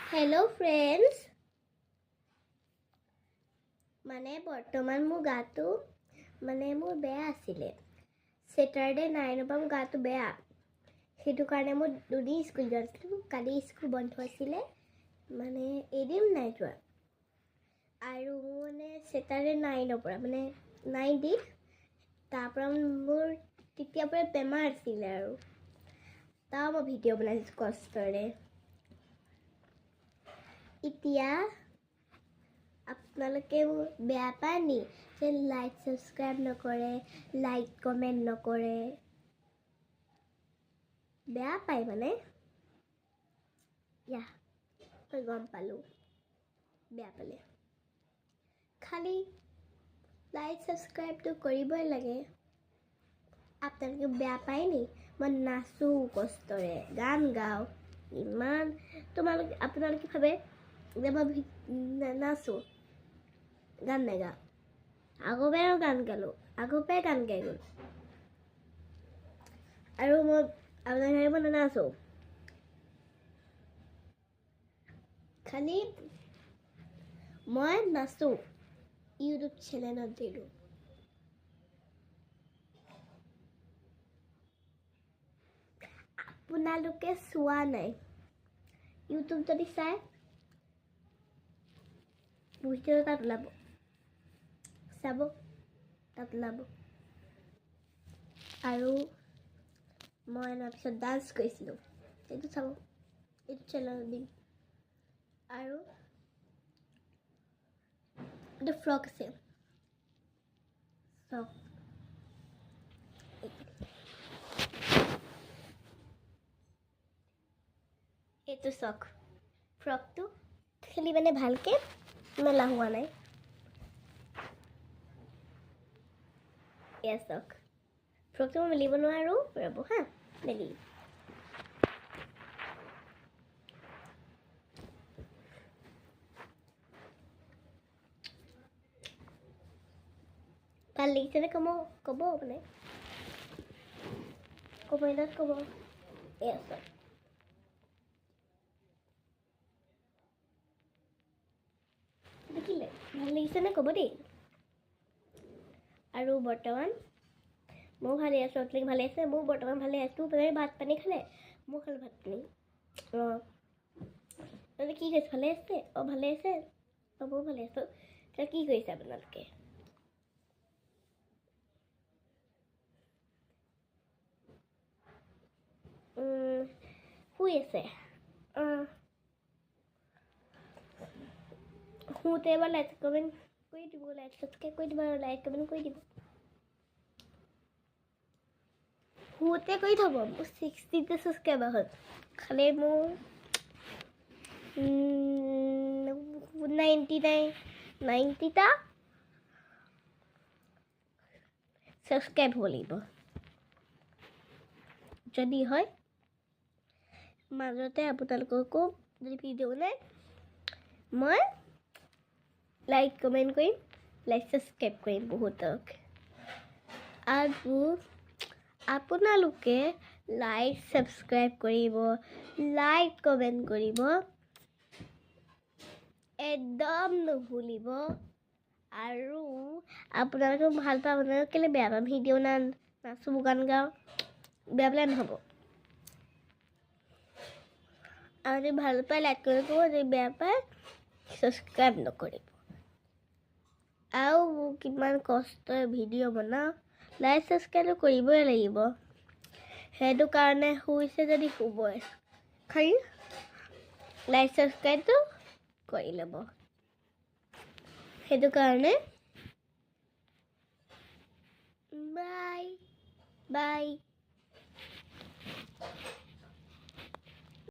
Hello friends. মানে বৰ্তমান মোৰ গাটো মোৰ বেয়া আছিলে Saturday 9 পৰা মোৰ গাটো বেয়া সেইটো কাৰণে মই দুদিন স্কুল গৈছিলোঁ কালি স্কুল বন্ধ আছিলে মানে এদিন নাই যোৱা আৰু মানে Saturday 9 পৰা মানে 9 দিন তাৰ পৰা মোৰ তেতিয়া পৰা বেমাৰ আছিলে আৰু তাৰ মই ভিডিঅ' বনাইছোঁ কষ্টৰে এতিয়া আপোনালোকে বেয়া পায় নি যে লাইক সাবস্ক্ৰাইব নকৰে লাইক কমেন্ট নকৰে বেয়া পায় মানে ইয়া মই গম পালো বেয়া পালে খালি লাইক সাবস্ক্ৰাইবটো কৰিবই লাগে আপোনালোকে বেয়া পায় নি মই নাচো কষ্টৰে গান গাওঁ ইমান আপোনালোকে ভাবে যে মই নাচো গান নেগা আগৰপৰাই গান গালো আগৰপৰাই গান গাই গ'লো আৰু মই আপোনালোকে নাচো খালি মই নাচো ইউটিউব চেনেলত দিলো আপোনালোকে চোৱা নাই ইউটিউব যদি চাই ভিডিঅ' তাত ওলাব চাব তাত ওলাব আৰু মই তাৰপিছত ডান্স কৰিছিলোঁ এইটো চাব এইটো চেনেলত দিম আৰু এইটো ফ্ৰক আছে চাওক এইটো চাওক ফ্ৰকটো খালি মানে ভালকৈ মেলা হোৱা নাই এয়া চাওক ফ্ৰকটো মই মেলিব নোৱাৰোঁ ৰ'ব হা মেলি ভাল লাগিছেনে ক'ব মানে কমেণ্টত ক'ব এয়া চাওক দেখিলে ভাল লাগিছেনে ক'ব দেই আৰু বৰ্তমান মই ভালে আছোঁ আপোনালোকে ভালে আছে মই বৰ্তমান ভালে আছোঁ আপোনালোকে ভাত পানী খালে মই খালোঁ ভাত পানী আপোনালোকে কি কৰিছে ভালে আছে ভালে আছে ময়ো ভালে আছোঁ এতিয়া কি কৰিছে আপোনালোকে শুই আছে শুওঁতে এবাৰ লাইক কমেণ্ট কৰি দিব লাইক সাবস্ক্ৰাইব কৰি দিব আৰু লাইক কমেণ্ট কৰি দিব শুওঁতে কৰি থ'ব মোৰ 60টা ছাবস্ক্ৰাইবাৰ হ'ল খালি মোৰ 90টা ছাবস্ক্ৰাইব হ'ব লাগিব যদি হয় মাজতে আপোনালোককো যদি ভিডিঅ' বনাই মই লাইক কমেণ্ট কৰিম লাইক সাবস্ক্ৰাইব কৰিম বহুতক আৰু আপোনালোকে লাইক সাবস্ক্ৰাইব কৰিব লাইক কমেণ্ট কৰিব একদম নুভুলিব আৰু আপোনালোকে ভাল পায় আপোনালোকে কেলৈ বেয়া পায় ভিডিঅ' নাচো গান গাওঁ বেয়া পালে নহ'ব আৰু যদি ভাল পায় লাইক কৰিব যদি বেয়া পায় সাবস্ক্ৰাইব নকৰিব আৰু কিমান কষ্টৰে ভিডিঅ' বনাওঁ লাইক সাবস্ক্ৰাইব কৰিবই লাগিব সেইটো কাৰণে শুইছে যদি শুবই খালি লাইক সাবস্ক্ৰাইবটো কৰি ল'ব সেইটো কাৰণে বাই